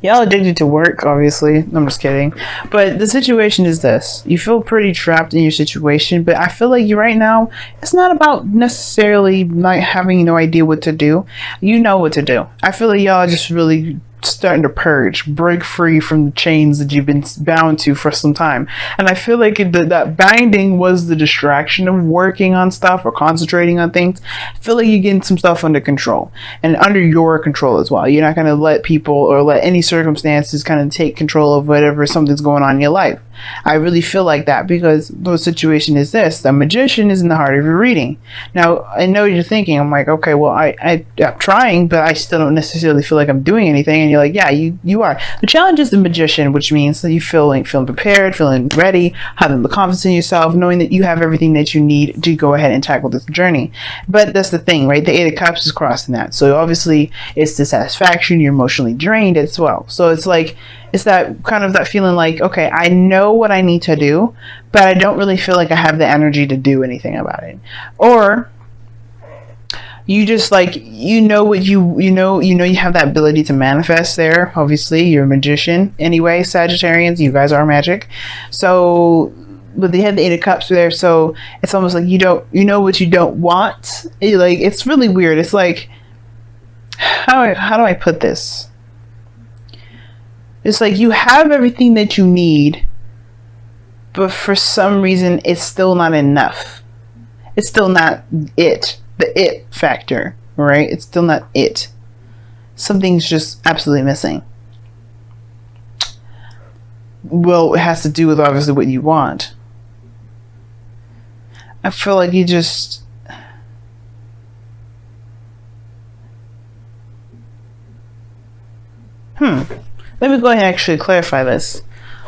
Y'all addicted to work, obviously. I'm just kidding. But the situation is this. You feel pretty trapped in your situation, but I feel like you right now, it's not about necessarily not having no idea what to do. You know what to do. I feel like y'all are just really starting to purge, break free from the chains that you've been bound to for some time. And I feel like that binding was the distraction of working on stuff or concentrating on things. I feel like you're getting some stuff under control and under your control as well. You're not going to let people or let any circumstances kind of take control of whatever something's going on in your life. I really feel like that because the situation is this. The Magician is in the heart of your reading. Now, I know you're thinking, I'm like, okay, well, I'm trying, but I still don't necessarily feel like I'm doing anything. And you're like, yeah, you are. The challenge is the Magician, which means that you feeling prepared, feeling ready, having the confidence in yourself, knowing that you have everything that you need to go ahead and tackle this journey. But that's the thing, right? The Eight of Cups is crossing that. So obviously it's dissatisfaction. You're emotionally drained as well. So it's like, it's that kind of that feeling like, okay, I know what I need to do, but I don't really feel like I have the energy to do anything about it. Or you just like, you know you have that ability to manifest there. Obviously, you're a magician. Anyway, Sagittarians, you guys are magic. So, but they had the Eight of Cups there, so it's almost like you know what you don't want. It's really weird. It's like, how do I put this? It's like you have everything that you need, but for some reason it's still not enough. It's still not it. The it factor, right? It's still not it. Something's just absolutely missing. Well, it has to do with obviously what you want. I feel like you just... Let me go ahead and actually clarify this.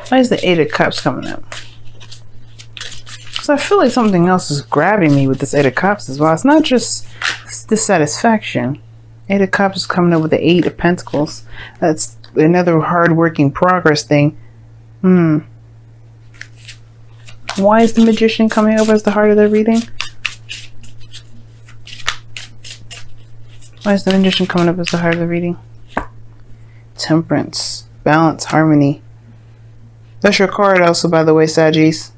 Why is the Eight of Cups coming up? Because I feel like something else is grabbing me with this Eight of Cups as well. It's not just dissatisfaction. Eight of Cups is coming up with the Eight of Pentacles. That's another hard-working progress thing. Why is the Magician coming up as the heart of the reading? Why is the Magician coming up as the heart of the reading? Temperance, balance, harmony. That's your card also, by the way, Saggies.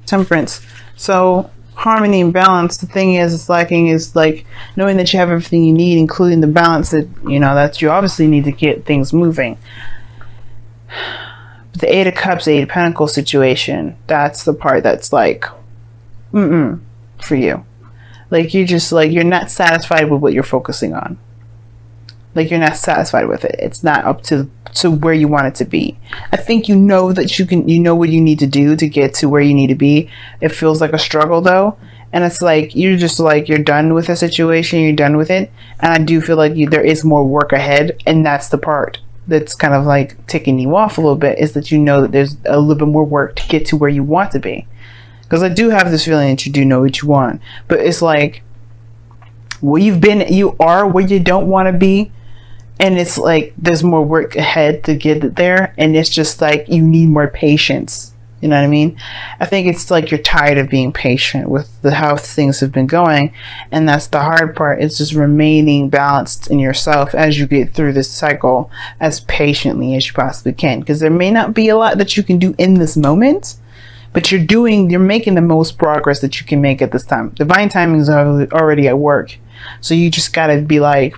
Temperance. So harmony and balance, the thing is lacking is like knowing that you have everything you need, including the balance that that you obviously need to get things moving. But the Eight of Cups, Eight of Pentacles situation, that's the part that's like for you. Like you're just like, you're not satisfied with what you're focusing on. Like you're not satisfied with it. It's not up to where you want it to be. I think you know that you know what you need to do to get to where you need to be. It feels like a struggle though. And it's like, you're just like, you're done with the situation. You're done with it. And I do feel like there is more work ahead. And that's the part that's kind of like ticking you off a little bit, is that you know that there's a little bit more work to get to where you want to be. Because I do have this feeling that you do know what you want. But it's like, where you are where you don't want to be. And it's like, there's more work ahead to get it there. And it's just like, you need more patience. You know what I mean? I think it's like you're tired of being patient with how things have been going. And that's the hard part. It's just remaining balanced in yourself as you get through this cycle as patiently as you possibly can. Because there may not be a lot that you can do in this moment, but you're making the most progress that you can make at this time. Divine timing is already at work. So you just got to be like,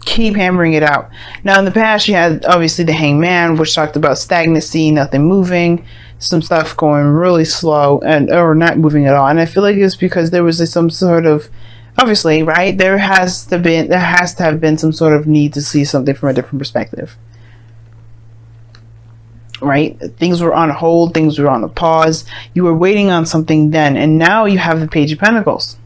keep hammering it out. Now in the past you had obviously the Hangman, which talked about stagnancy, nothing moving, some stuff going really slow or not moving at all. And I feel like it's because there was some sort of, obviously, right, there has to have been some sort of need to see something from a different perspective, right? Things were on hold, things were on a pause, you were waiting on something then, and now you have the Page of Pentacles.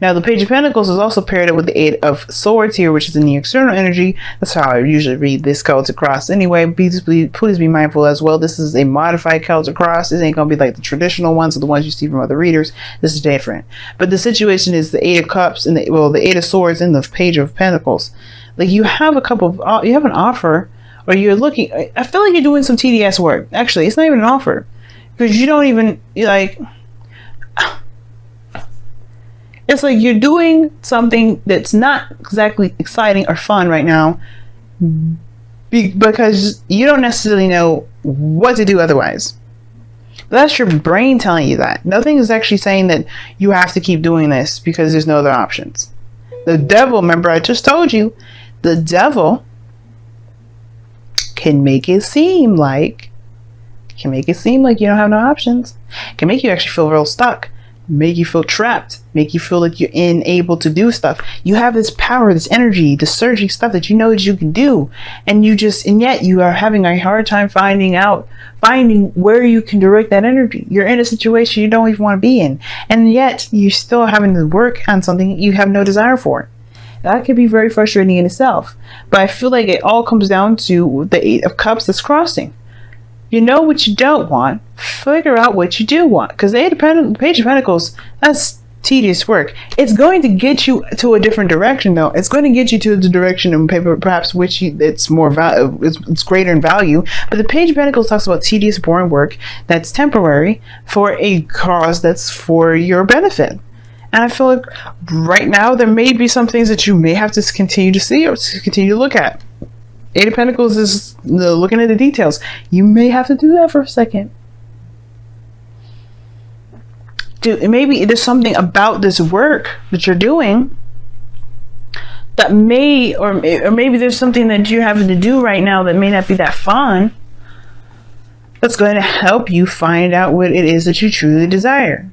Now, the Page of Pentacles is also paired up with the Eight of Swords here, which is in the external energy. That's how I usually read this Celtic Cross. Anyway, please be mindful as well. This is a modified Celtic Cross. This ain't going to be like the traditional ones or the ones you see from other readers. This is different. But the situation is the Eight of Cups and the Eight of Swords and the Page of Pentacles. Like you have you have an offer, or you're looking. I feel like you're doing some TDS work. Actually, it's not even an offer, because you don't even like. It's like you're doing something that's not exactly exciting or fun right now, because you don't necessarily know what to do otherwise. But that's your brain telling you that. Nothing is actually saying that you have to keep doing this because there's no other options. The devil, remember I just told you, the devil can make it seem like you don't have no options. Can make you actually feel real stuck. Make you feel trapped, make you feel like you're unable to do stuff. You have this power, this energy, this surging stuff that you know that you can do, and yet you are having a hard time finding where you can direct that energy. You're in a situation you don't even want to be in, and yet you're still having to work on something you have no desire for. That could be very frustrating in itself, but I feel like it all comes down to the Eight of Cups that's crossing. You know what you don't want, figure out what you do want. Because the Page of Pentacles, that's tedious work. It's going to get you to a different direction, though. It's going to get you to the direction of perhaps it's more it's greater in value. But the Page of Pentacles talks about tedious, boring work that's temporary for a cause that's for your benefit. And I feel like right now there may be some things that you may have to continue to see or to continue to look at. Eight of Pentacles is looking at the details. You may have to do that for a second. Dude, maybe there's something about this work that you're doing that may, or maybe there's something that you're having to do right now that may not be that fun. That's going to help you find out what it is that you truly desire.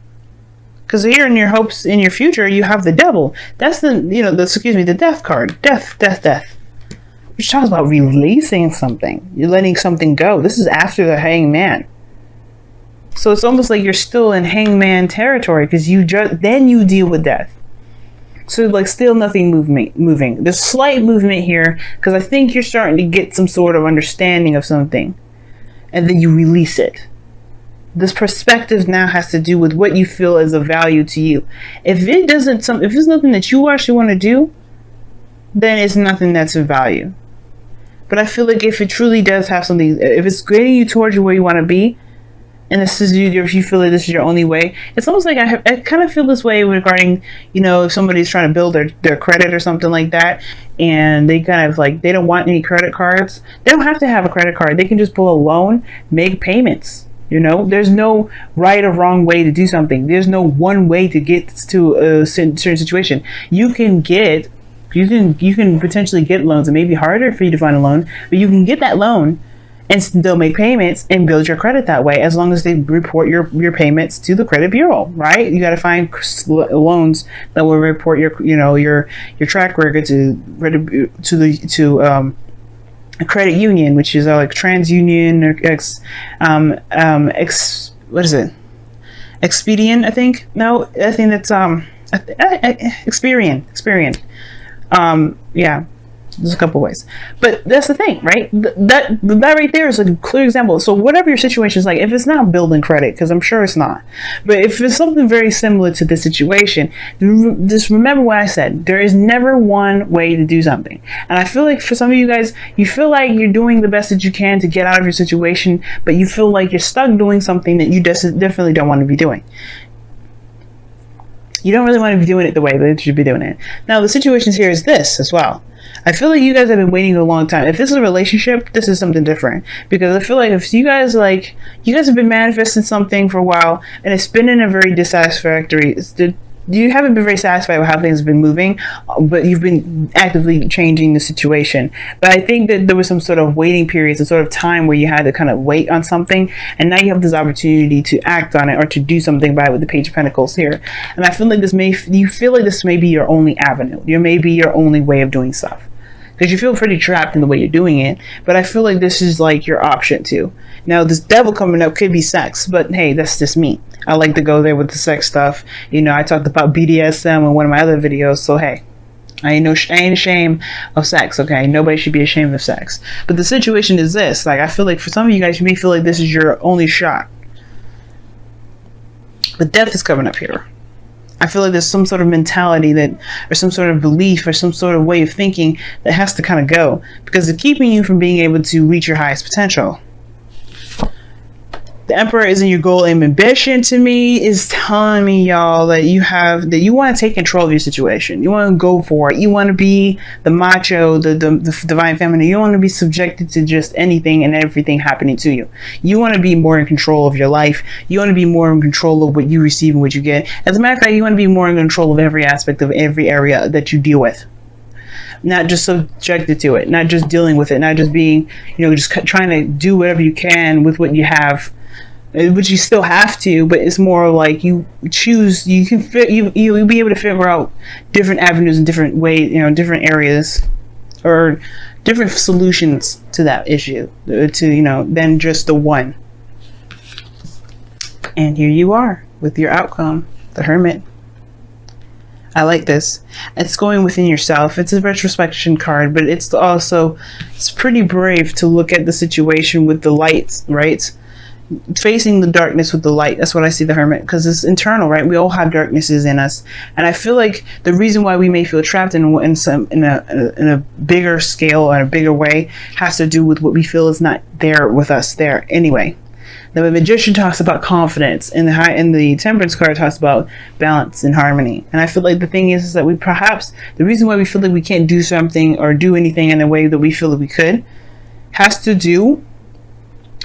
Because here in your hopes, in your future, you have the Devil. That's the Death card. Death. Which talks about releasing something. You're letting something go. This is after the Hangman. So it's almost like you're still in Hangman territory because then you deal with death. So like still nothing moving. There's slight movement here because I think you're starting to get some sort of understanding of something. And then you release it. This perspective now has to do with what you feel is of value to you. If it's nothing that you actually want to do, then it's nothing that's of value. But I feel like if it truly does have something, if it's getting you towards where you want to be, and if you feel like this is your only way, it's almost like I kind of feel this way regarding, if somebody's trying to build their credit or something like that, and they kind of like, they don't want any credit cards. They don't have to have a credit card. They can just pull a loan, make payments. There's no right or wrong way to do something. There's no one way to get to a certain situation. You can potentially get loans. It may be harder for you to find a loan, but you can get that loan and still make payments and build your credit that way, as long as they report your payments to the credit bureau, right? You got to find loans that will report your track record to a credit union, which is like TransUnion or Expedient, I think. No, I think that's Experian. Yeah, there's a couple ways, but that's the thing, right? That right there is a clear example. So whatever your situation is like, if it's not building credit, because I'm sure it's not, but if it's something very similar to this situation, just remember what I said. There is never one way to do something. And I feel like for some of you guys, you feel like you're doing the best that you can to get out of your situation, but you feel like you're stuck doing something that you definitely don't want to be doing. You don't really want to be doing it the way that you should be doing it. Now, the situation here is this as well. I feel like you guys have been waiting a long time. If this is a relationship, this is something different. Because I feel like if you guys have been manifesting something for a while, and it's been in a very dissatisfactory, you haven't been very satisfied with how things have been moving, but you've been actively changing the situation. But I think that there was some sort of waiting period, some sort of time where you had to kind of wait on something, and now you have this opportunity to act on it or to do something about it with the Page of Pentacles here. And I feel like this may be your only avenue. It may be your only way of doing stuff. Because you feel pretty trapped in the way you're doing it, but I feel like this is like your option too. Now, this Devil coming up could be sex, but hey, that's just me. I like to go there with the sex stuff. I talked about BDSM in one of my other videos, so hey, I ain't ashamed of sex, okay? Nobody should be ashamed of sex. But the situation is this, like, I feel like for some of you guys, you may feel like this is your only shot. But death is coming up here. I feel like there's some sort of mentality or some sort of belief or some sort of way of thinking that has to kind of go, because it's keeping you from being able to reach your highest potential. The Emperor is in your goal and ambition. To me, is telling me, y'all, that you want to take control of your situation. You want to go for it. You want to be the macho, the divine feminine. You don't want to be subjected to just anything and everything happening to you. You want to be more in control of your life. You want to be more in control of what you receive and what you get. As a matter of fact, you want to be more in control of every aspect of every area that you deal with. Not just subjected to it, not just dealing with it, not just being, just trying to do whatever you can with what you have, which you still have to, but it's more like you choose, you'll be able to figure out different avenues in different ways, different areas or different solutions to that issue, than just the one. And here you are with your outcome, the Hermit. I like this. It's going within yourself. It's a retrospection card, but it's pretty brave to look at the situation with the light, right? Facing the darkness with the light. That's what I see the Hermit, because it's internal, right? We all have darknesses in us, and I feel like the reason why we may feel trapped in a bigger scale or a bigger way has to do with what we feel is not there with us there anyway. The Magician talks about confidence, and the Temperance card talks about balance and harmony. And I feel like the thing is that the reason why we feel like we can't do something or do anything in a way that we feel that we could has to do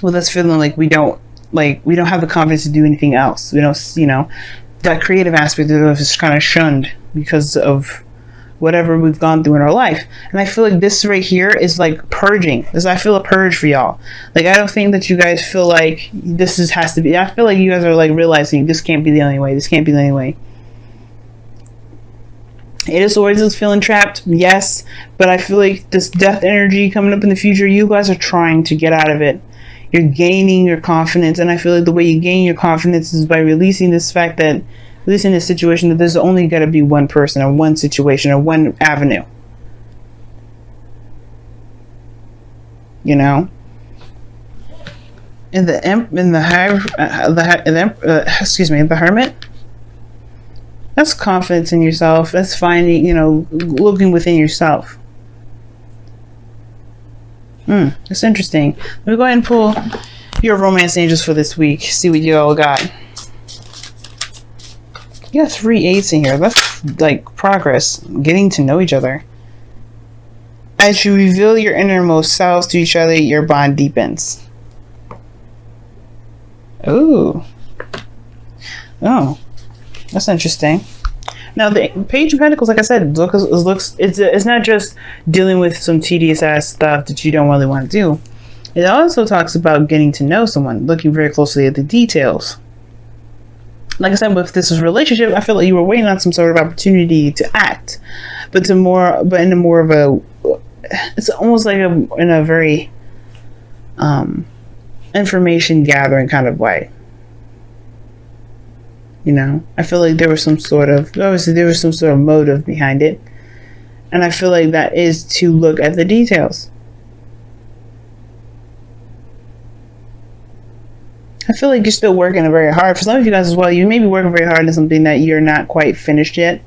with us feeling like we don't have the confidence to do anything else. We don't, that creative aspect of us is kind of shunned because of whatever we've gone through in our life. And I feel like this right here is like purging. I feel a purge for y'all. Like, I don't think that you guys feel like has to be. I feel like you guys are like realizing this can't be the only way. This can't be the only way. It is always feeling trapped, yes, but I feel like this death energy coming up in the future, you guys are trying to get out of it. You're gaining your confidence, and I feel like the way you gain your confidence is by releasing this situation that there's only got to be one person or one situation or one avenue. And the Hermit, that's confidence in yourself. That's finding, looking within yourself. That's interesting. Let me go ahead and pull your romance angels for this week. See what you all got. You got 3 8s in here. That's like progress, getting to know each other. As you reveal your innermost selves to each other, your bond deepens. Oh, that's interesting. Now the Page of Pentacles, like I said, it's not just dealing with some tedious ass stuff that you don't really want to do. It also talks about getting to know someone, looking very closely at the details. Like I said, with this relationship, I feel like you were waiting on some sort of opportunity to act, but in a more of a, it's almost like in a very information gathering kind of way. I feel like there was some sort of motive behind it, and I feel like that is to look at the details. I feel like you're still working very hard. For some of you guys as well, you may be working very hard on something that you're not quite finished yet.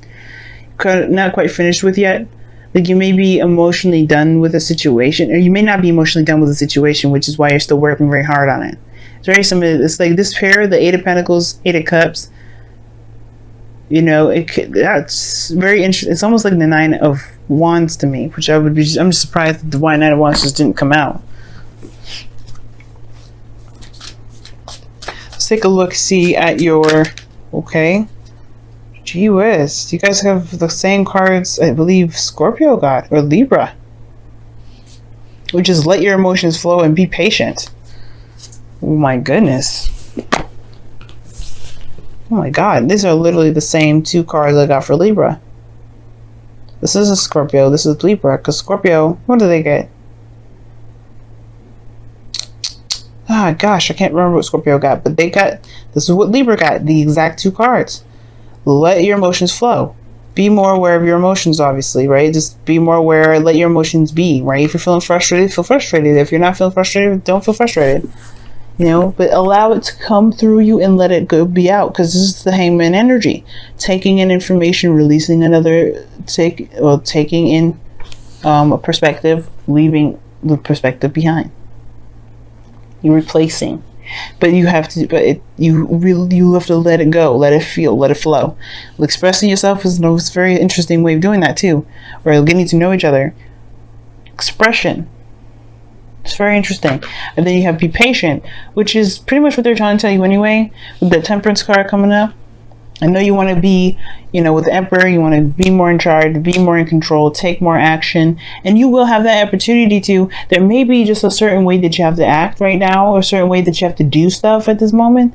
Not quite finished with yet. Like, you may be emotionally done with a situation, or you may not be emotionally done with a situation, which is why you're still working very hard on it. It's very similar. It's like this pair, the 8 of Pentacles, 8 of Cups. That's very interesting. It's almost like the 9 of Wands to me, which I'm just surprised that the 9 of Wands just didn't come out. Let's take a look, see at your, okay. Gee whiz, you guys have the same cards I believe Scorpio got, or Libra. Which is let your emotions flow and be patient. Oh my goodness. Oh my god, these are literally the same 2 cards I got for Libra. This is a Scorpio, this is Libra, because Scorpio, what do they get? Ah, gosh, I can't remember what Scorpio got, but this is what Libra got, the exact 2 cards. Let your emotions flow. Be more aware of your emotions, obviously, right? Just be more aware, let your emotions be, right? If you're feeling frustrated, feel frustrated. If you're not feeling frustrated, don't feel frustrated. But allow it to come through you and let it go be out, because this is the Hangman energy. Taking in information, releasing another, taking in a perspective, leaving the perspective behind. You're replacing. but you have to, you have to let it go, let it feel, let it flow. Expressing yourself is a very interesting way of doing that too, or getting to know each other. Expression. It's very interesting. And then you have be patient, which is pretty much what they're trying to tell you anyway, with the Temperance card coming up. I know you want to be, with the Emperor, you want to be more in charge, be more in control, take more action, and you will have that opportunity to. There may be just a certain way that you have to act right now, or a certain way that you have to do stuff at this moment,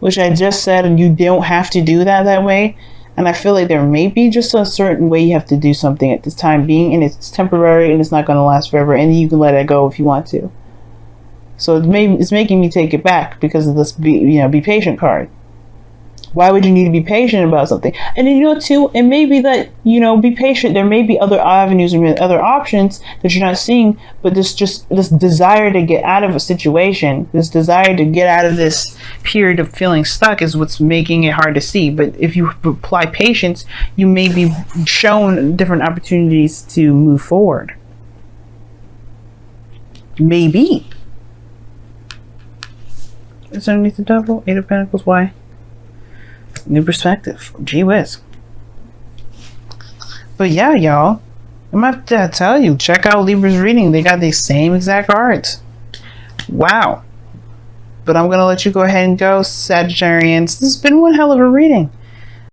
which I just said, and you don't have to do that way. And I feel like there may be just a certain way you have to do something at this time being, and it's temporary and it's not going to last forever, and you can let it go if you want to. So it's making me take it back because of this be patient card. Why would you need to be patient about something? And then, too, it may be that, be patient. There may be other avenues and other options that you're not seeing, but this desire to get out of a situation, this desire to get out of this period of feeling stuck is what's making it hard to see. But if you apply patience, you may be shown different opportunities to move forward. Maybe. It's underneath the Devil, 8 of Pentacles. Why? New perspective. Gee whiz. But yeah, y'all, I'm gonna have to tell you, check out Libra's reading. They got the same exact cards. Wow. But I'm gonna let you go ahead and go, Sagittarians. This has been one hell of a reading.